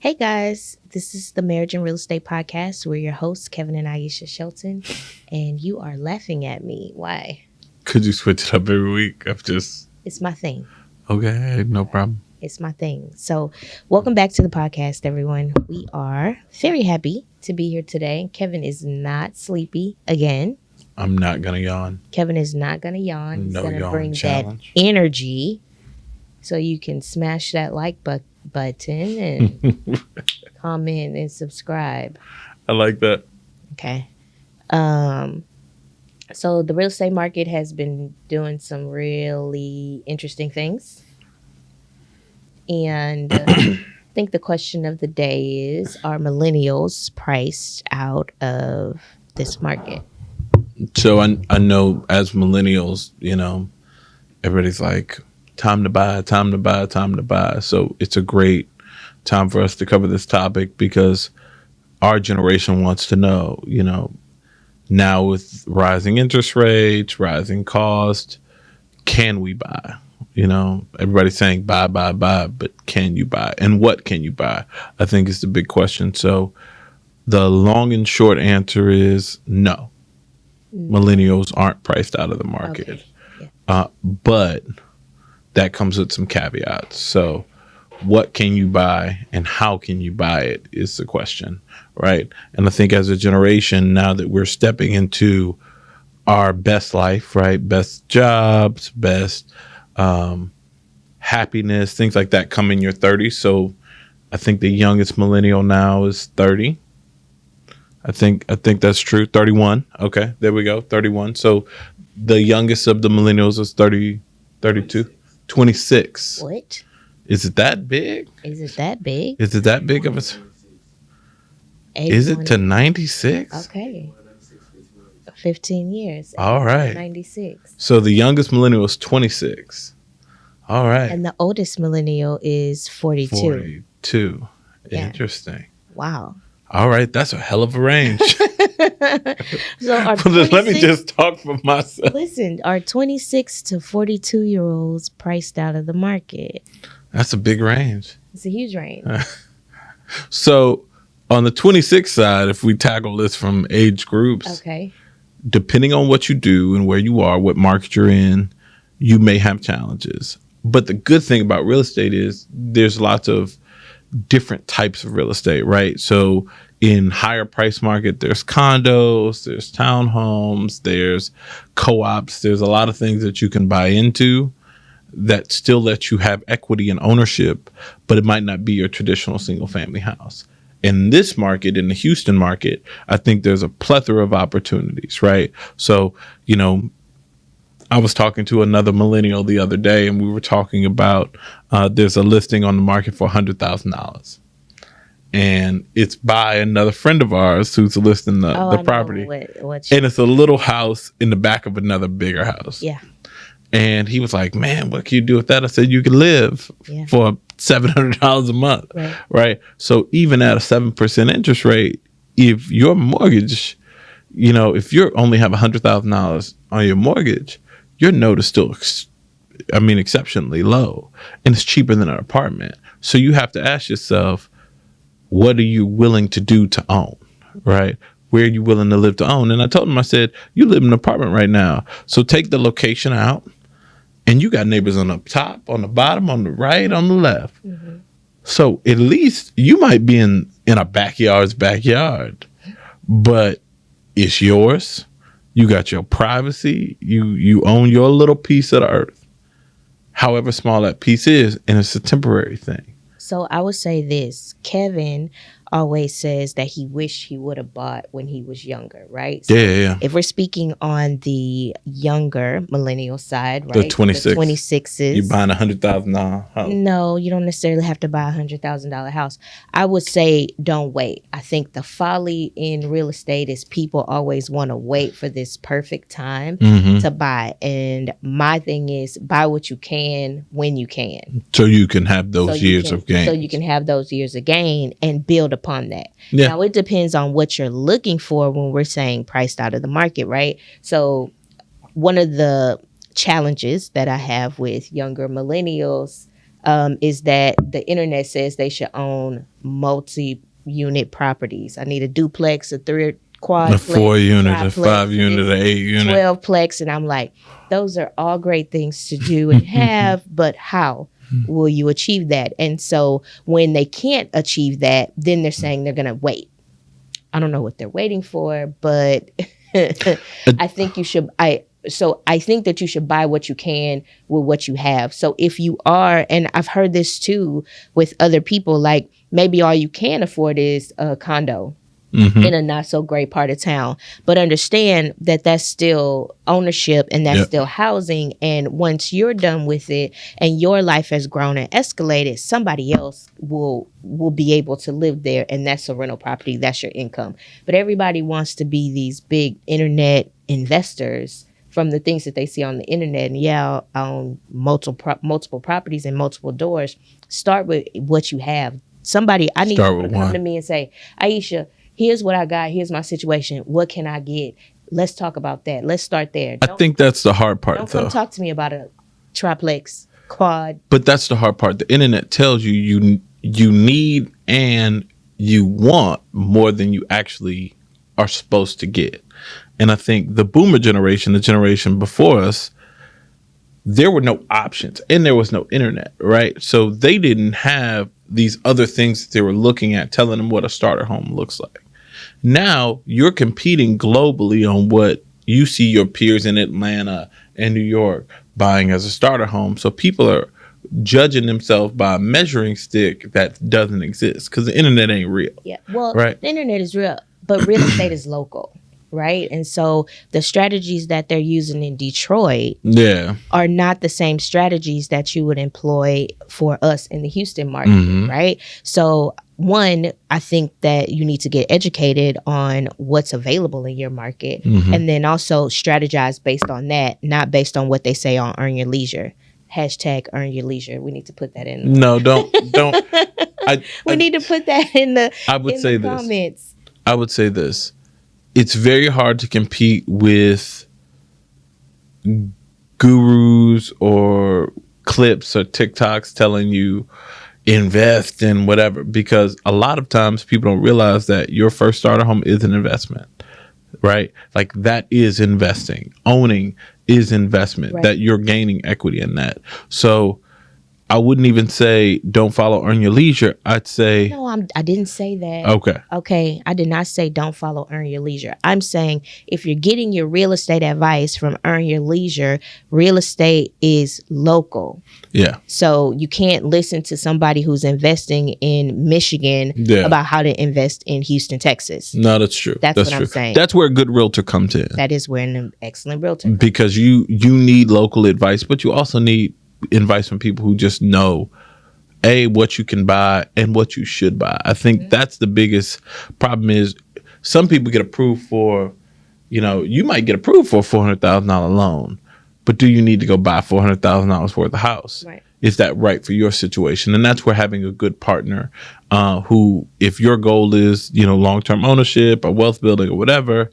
Hey guys, this is the Marriage and Real Estate Podcast. We're your hosts, Kevin and Aisha Shelton, and you are laughing at me. Why? Could you switch it up every week? It's my thing. Okay, no problem. It's my thing. So, welcome back to the podcast, everyone. We are very happy to be here today. Kevin is not sleepy again. I'm not going to yawn. Kevin is not going to yawn. He's No going to yawn bring challenge. that energy so you can smash that like button and comment and subscribe. I like that. Okay. So the real estate market has been doing some really interesting things. And I think the question of the day is, are millennials priced out of this market? So I know as millennials, everybody's like, time to buy, time to buy, time to buy. So it's a great time for us to cover this topic because our generation wants to know, now with rising interest rates, rising cost, can we buy? Everybody's saying buy, but can you buy? And what can you buy? I think is the big question. So the long and short answer is no. Millennials aren't priced out of the market. Okay. Yeah. But that comes with some caveats. So what can you buy and how can you buy it is the question, right? And I think as a generation, now that we're stepping into our best life, right? Best jobs, best happiness, things like that come in your 30s. So I think the youngest millennial now is 30. I think that's true. 31. Okay, there we go. 31. So the youngest of the millennials is 30, 32, 26. What? Is it that big? Is it that big? Is it that big of a? Is it to 96? Okay. 15 years. All right. 96. So the youngest millennial is 26. All right. And the oldest millennial is 42. 42. Yeah. Interesting. Wow. All right. That's a hell of a range. So are Let me just talk for myself. Listen, are 26 to 42-year-olds priced out of the market? That's a big range. It's a huge range. So on the 26 side, if we tackle this from age groups, Okay. depending on what you do and where you are, what market you're in, you may have challenges. But the good thing about real estate is there's lots of different types of real estate, right? So in higher price market, there's condos, there's townhomes, there's co-ops, there's a lot of things that you can buy into that still let you have equity and ownership, but it might not be your traditional single family house. In this market, in the Houston market, I think there's a plethora of opportunities, right? So, I was talking to another millennial the other day and we were talking about there's a listing on the market for $100,000. And it's by another friend of ours who's listing the property. And it's a little house in the back of another bigger house. Yeah. And he was like, man, what can you do with that? I said, you can live for $700 a month, right? So even at a 7% interest rate, if your mortgage, if you only have $100,000 on your mortgage, your note is still, exceptionally low. And it's cheaper than an apartment. So you have to ask yourself, what are you willing to do to own, right? Where are you willing to live to own? And I told him, I said, you live in an apartment right now. So take the location out. And you got neighbors on the top, on the bottom, on the right, on the left. Mm-hmm. So at least you might be in a backyard, but it's yours. You got your privacy. You own your little piece of the earth, however small that piece is, and it's a temporary thing. So I would say this. Kevin always says that he wished he would have bought when he was younger, right? So Yeah. If we're speaking on the younger millennial side, right? The 26s. You're buying $100,000 house. No, you don't necessarily have to buy $100,000 house. I would say don't wait. I think the folly in real estate is people always want to wait for this perfect time to buy. And my thing is buy what you can when you can. So you can have those years of gain. So you can have those years of gain and build upon that. Yeah. Now, it depends on what you're looking for when we're saying priced out of the market, right? So one of the challenges that I have with younger millennials is that the internet says they should own multi-unit properties. I need a duplex, a three quad, a 4-unit, a 5-unit, a 8-unit, 12-plex, and I'm like, those are all great things to do and have, but how will you achieve that? And so when they can't achieve that, then they're saying they're going to wait. I don't know what they're waiting for, but I think you should. I think that you should buy what you can with what you have. So if you are, and I've heard this too with other people, like maybe all you can afford is a condo in a not so great part of town, but understand that that's still ownership and that's still housing. And once you're done with it and your life has grown and escalated, somebody else will be able to live there, and that's a rental property. That's your income. But everybody wants to be these big internet investors from the things that they see on the internet, and own multiple properties and multiple doors. Start with what you have. I need people to come to me and say, Aisha, here's what I got. Here's my situation. What can I get? Let's talk about that. Let's start there. I think that's the hard part, Don't come talk to me about a triplex, quad. But that's the hard part. The internet tells you need and you want more than you actually are supposed to get. And I think the boomer generation, the generation before us, there were no options and there was no internet, right? So they didn't have these other things that they were looking at telling them what a starter home looks like. Now you're competing globally on what you see your peers in Atlanta and New York buying as a starter home. So people are judging themselves by a measuring stick that doesn't exist because the internet ain't real. Yeah, well, right? The internet is real, but real estate is local. Right. And so the strategies that they're using in Detroit are not the same strategies that you would employ for us in the Houston market. Right. So one, I think that you need to get educated on what's available in your market and then also strategize based on that, not based on what they say on Earn Your Leisure. Hashtag Earn Your Leisure. We need to put that in. No, don't. We need to put that in the comments. I would say this. It's very hard to compete with gurus or clips or TikToks telling you invest in whatever, because a lot of times people don't realize that your first starter home is an investment, right? Like that is investing. Owning is investment, right? That you're gaining equity in that. So I wouldn't even say don't follow Earn Your Leisure. I'd say... No, I didn't say that. Okay. I did not say don't follow Earn Your Leisure. I'm saying if you're getting your real estate advice from Earn Your Leisure, real estate is local. Yeah. So you can't listen to somebody who's investing in Michigan about how to invest in Houston, Texas. No, that's true. That's what I'm saying. That's where a good realtor comes in. That is where an excellent realtor comes. Because you need local advice, but you also need advice from people who just know what you can buy and what you should buy. I think that's the biggest problem. Is some people get approved for, you might get approved for a $400,000 loan, but do you need to go buy $400,000 worth of house? Right. Is that right for your situation? And that's where having a good partner who, if your goal is, long-term ownership or wealth building or whatever,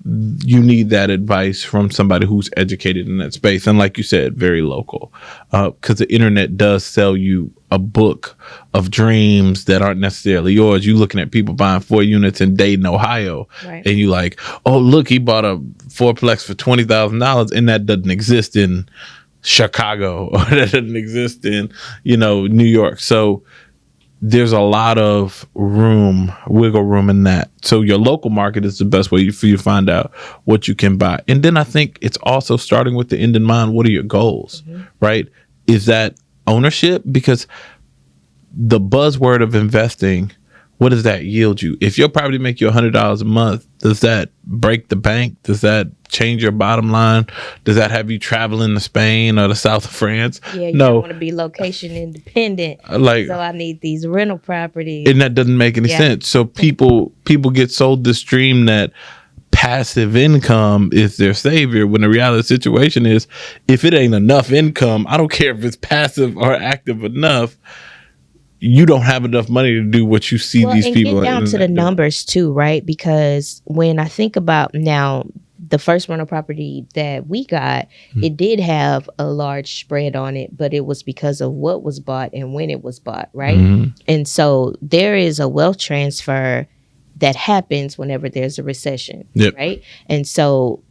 you need that advice from somebody who's educated in that space. And like you said, very local, because the internet does sell you a book of dreams that aren't necessarily yours. You looking at people buying 4 units in Dayton, Ohio, right? And you like, oh, look, he bought a 4-plex for $20,000, and that doesn't exist in Chicago or that doesn't exist in, New York. So there's a lot of wiggle room in that. So your local market is the best way for you to find out what you can buy. And then I think it's also starting with the end in mind. What are your goals, right? Is that ownership? Because the buzzword of investing, what does that yield you? If your property make you $100 a month, does that break the bank? Does that change your bottom line? Does that have you traveling to Spain or the south of France? Yeah, you don't want to be location independent. So I need these rental properties. And that doesn't make any sense. So people get sold this dream that passive income is their savior, when the reality of the situation is, if it ain't enough income, I don't care if it's passive or active enough, you don't have enough money to do what you see these people. And get down to the numbers too, right? Because when I think about now the first rental property that we got, it did have a large spread on it, but it was because of what was bought and when it was bought, right? And so there is a wealth transfer that happens whenever there's a recession, right? And so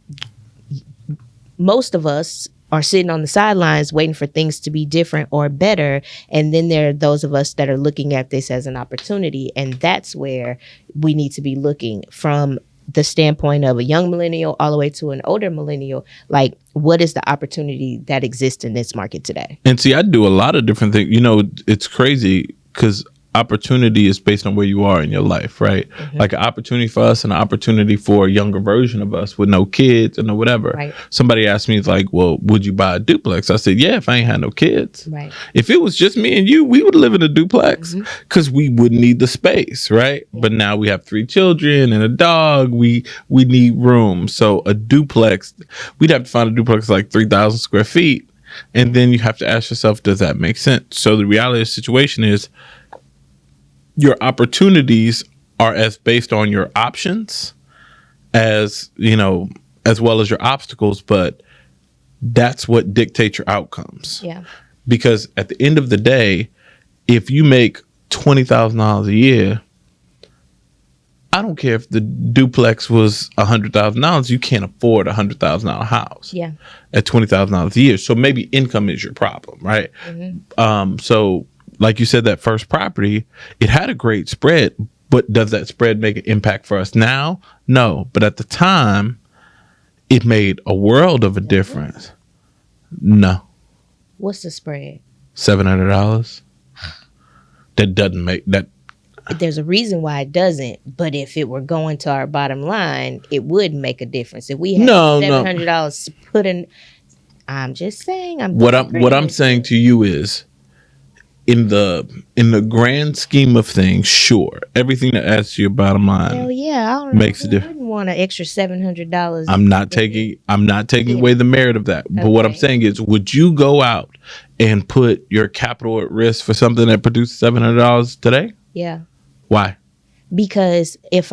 most of us are sitting on the sidelines waiting for things to be different or better. And then there are those of us that are looking at this as an opportunity. And that's where we need to be looking from the standpoint of a young millennial all the way to an older millennial. Like, what is the opportunity that exists in this market today? And see, I do a lot of different things. You know, it's crazy because opportunity is based on where you are in your life, right? Like an opportunity for us and an opportunity for a younger version of us with no kids and no whatever. Right. Somebody asked me, like, well, would you buy a duplex? I said, yeah, if I ain't had no kids. Right. If it was just me and you, we would live in a duplex because we wouldn't need the space, right? But now we have 3 children and a dog. We need room. So a duplex, we'd have to find a duplex like 3,000 square feet. And then you have to ask yourself, does that make sense? So the reality of the situation is, your opportunities are as based on your options as, you know, as well as your obstacles, but that's what dictates your outcomes. Yeah. Because at the end of the day, if you make $20,000 a year, I don't care if the duplex was $100,000, you can't afford a $100,000 house. Yeah. At $20,000 a year. So maybe income is your problem, right? So like you said, that first property, it had a great spread, but does that spread make an impact for us now? No. But at the time, it made a world of a difference. No. What's the spread? $700. That doesn't make that. There's a reason why it doesn't, but if it were going to our bottom line, it would make a difference. If we had $700 put in, I'm just saying. What I'm saying to you is, in the grand scheme of things, sure, everything that adds to your bottom line, hell yeah, I don't makes know. a difference. I wouldn't want an extra $700. I'm not taking away the merit of that. But what I'm saying is, would you go out and put your capital at risk for something that produces $700 today? Yeah. Why? Because if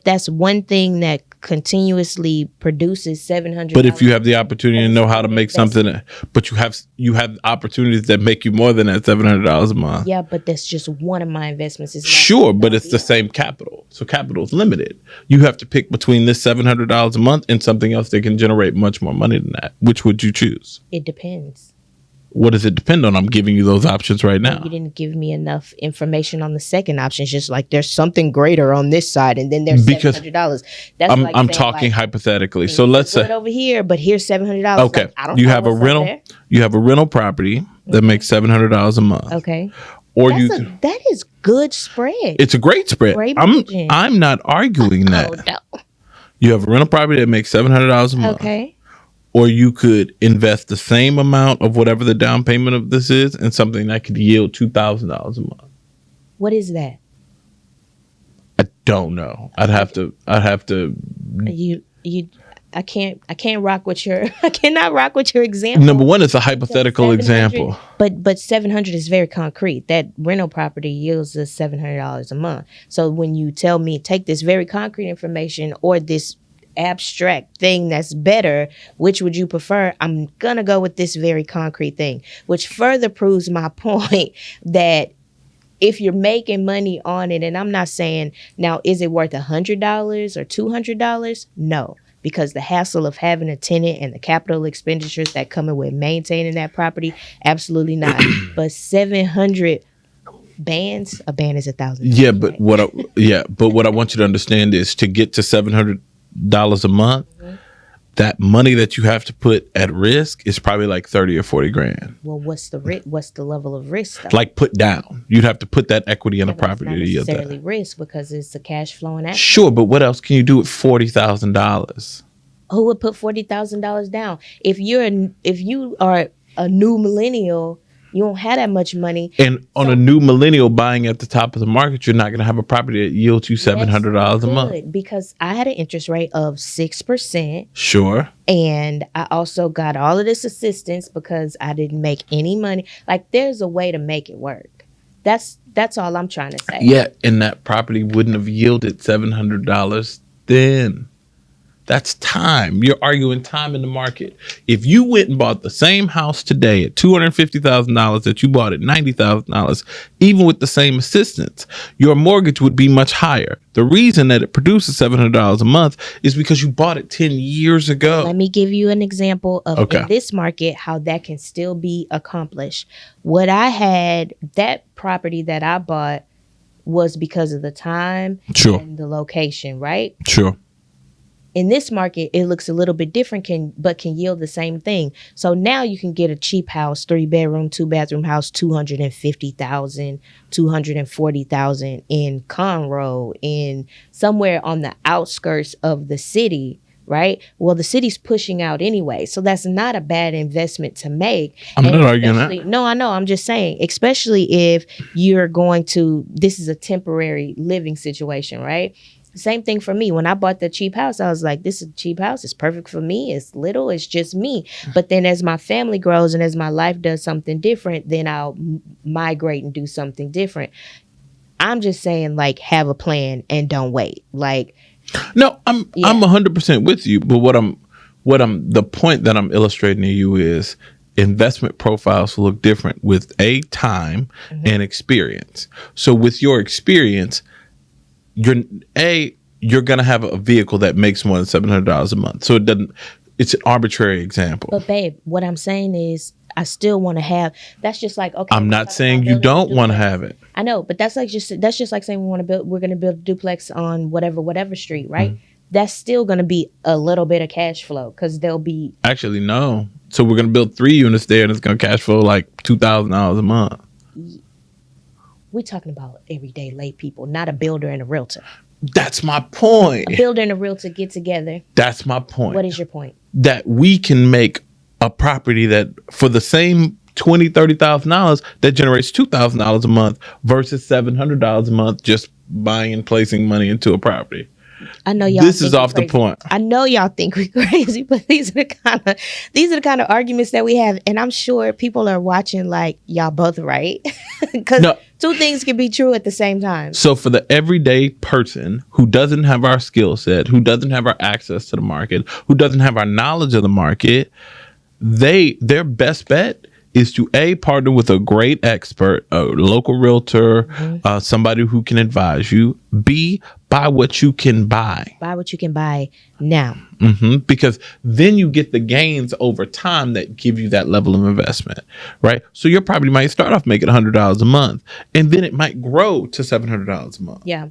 that's one thing that continuously produces $700. But if you have the opportunity to know how to make something, but you have opportunities that make you more than that $700 a month. Yeah, but that's just one of my investments. Sure, but it's the same capital. So capital is limited. You have to pick between this $700 a month and something else that can generate much more money than that. Which would you choose? It depends. What does it depend on? I'm giving you those options right now. You didn't give me enough information on the second option. It's just like there's something greater on this side, and then there's $700. That's I'm talking hypothetically. So let's say over here, but here's $700. Okay, like, I don't you know have a what's rental. You have a rental property that makes $700 a month. Okay, or that is good spread. It's a great spread. I'm not arguing that. No. You have a rental property that makes $700 a month. Okay. Or you could invest the same amount of whatever the down payment of this is in something that could yield $2,000 a month. What is that? I don't know. I'd have to. I can't rock with your. I cannot rock with your example. Number one, it's a hypothetical example. But 700 is very concrete. That rental property yields us $700 a month. So when you tell me take this very concrete information or this abstract thing that's better, which would you prefer? I'm gonna go with this very concrete thing, which further proves my point that if you're making money on it, and I'm not saying now, is it worth $100 or $200? No, because the hassle of having a tenant and the capital expenditures that come in with maintaining that property, absolutely not. But 700 bands, a band is $1,000. Yeah, but what I want you to understand is to get to $700 a month, that money that you have to put at risk is probably like 30 or 40 grand. Well, what's the level of risk though? Like put down. You'd have to put that equity in a property to yield that. Not necessarily risk because it's a cash flowing asset. Sure, but what else can you do with $40,000? Who would put $40,000 down? If you are a new millennial, you don't have that much money. And on a new millennial buying at the top of the market, you're not going to have a property that yields you $700 a month. Because I had an interest rate of 6%. Sure. And I also got all of this assistance because I didn't make any money. Like, there's a way to make it work. That's all I'm trying to say. Yeah, and that property wouldn't have yielded $700 then. That's time. You're arguing time in the market. If you went and bought the same house today at $250,000 that you bought at $90,000, even with the same assistance, your mortgage would be much higher. The reason that it produces $700 a month is because you bought it 10 years ago. Let me give you an example of in this market how that can still be accomplished. What I had, that property that I bought was because of the time and the location, right? Sure. In this market, it looks a little bit different, but can yield the same thing. So now you can get a cheap house, 3-bedroom, 2-bathroom house, $250,000, $240,000 in Conroe, in somewhere on the outskirts of the city, right? Well, the city's pushing out anyway, so that's not a bad investment to make. I'm not arguing that. No, I know. I'm just saying, especially if you're going to, this is a temporary living situation, right? Same thing for me. When I bought the cheap house, I was like, this is a cheap house. It's perfect for me. It's little. It's just me. But then as my family grows and as my life does something different, then I'll migrate and do something different. I'm just saying, like, have a plan and don't wait. Like, no, I'm 100% with you. But the point that I'm illustrating to you is investment profiles look different with time and experience. So with your experience, you're going to have a vehicle that makes more than $700 a month. So it's an arbitrary example. But babe, what I'm saying is I still want to have, that's just like, okay. I'm not saying you don't want to have it. I know, but that's just like saying we're going to build a duplex on whatever street, right? Mm-hmm. That's still going to be a little bit of cash flow because there'll be. Actually, no. So we're going to build 3 units there and it's going to cash flow like $2,000 a month. We're talking about everyday lay people, not a builder and a realtor. That's my point. A builder and a realtor get together. That's my point. What is your point? That we can make a property that for the same $20,000, $30,000 that generates $2,000 a month versus $700 a month just buying and placing money into a property. I know y'all. This is off the point. I know y'all think we're crazy, but these are the kind of arguments that we have, and I'm sure people are watching like y'all both right, because two things can be true at the same time. So for the everyday person who doesn't have our skill set, who doesn't have our access to the market, who doesn't have our knowledge of the market, their best bet is to partner with a great expert, a local realtor, somebody who can advise you. B, buy what you can buy. Buy what you can buy now. Because then you get the gains over time that give you that level of investment, right? So your property might start off making $100 a month, and then it might grow to $700 a month. Yeah.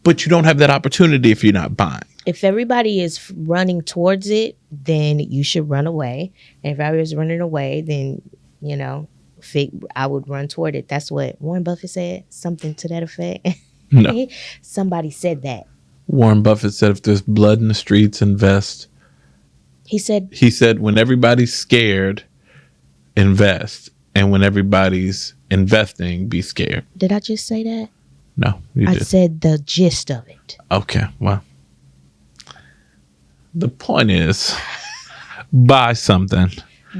But you don't have that opportunity if you're not buying. If everybody is running towards it, then you should run away. And if everybody's running away, then, I would run toward it. That's what Warren Buffett said, something to that effect. No. Somebody said that. Warren Buffett said if there's blood in the streets, invest. He said when everybody's scared, invest. And when everybody's investing, be scared. Did I just say that? No, I said the gist of it. Okay, well. The point is, buy something.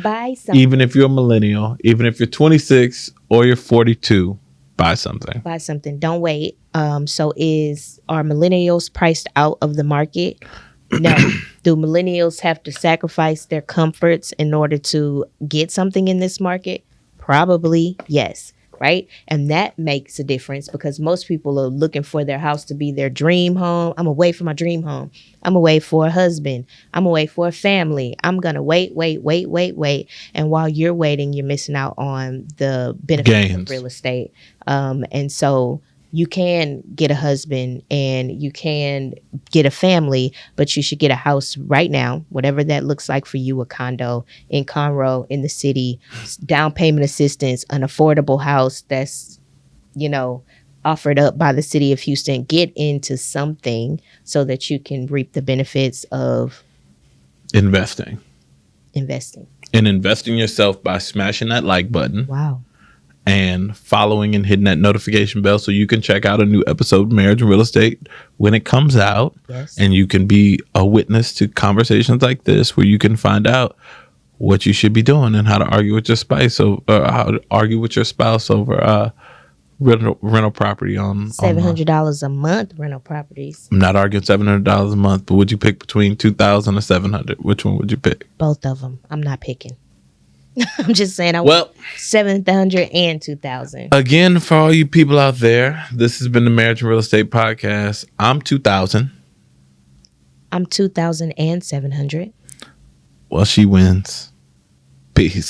Buy something. Even if you're a millennial, even if you're 26 or you're 42, buy something. Buy something. Don't wait. Are millennials priced out of the market? No. Do millennials have to sacrifice their comforts in order to get something in this market? Probably, yes. Right? And that makes a difference because most people are looking for their house to be their dream home. I'm away from my dream home. I'm away for a husband. I'm away for a family. I'm going to wait. And while you're waiting, you're missing out on the benefits of real estate. And so you can get a husband and you can get a family, but you should get a house right now, whatever that looks like for you, a condo in Conroe, in the city, down payment assistance, an affordable house that's, offered up by the city of Houston. Get into something so that you can reap the benefits of investing. And investing yourself by smashing that like button. Wow. And following and hitting that notification bell so you can check out a new episode of Marriage and Real Estate when it comes out. Yes. And you can be a witness to conversations like this where you can find out what you should be doing and how to argue with your spouse over rental property on $700 a month rental properties. I'm not arguing $700 a month, but would you pick between 2,000 or 700? Which one would you pick? Both of them. I'm not picking. I'm just saying I want 700 and 2,000. Again, for all you people out there, this has been the Marriage and Real Estate Podcast. I'm 2,000. I'm 2,700. Well, she wins. Peace.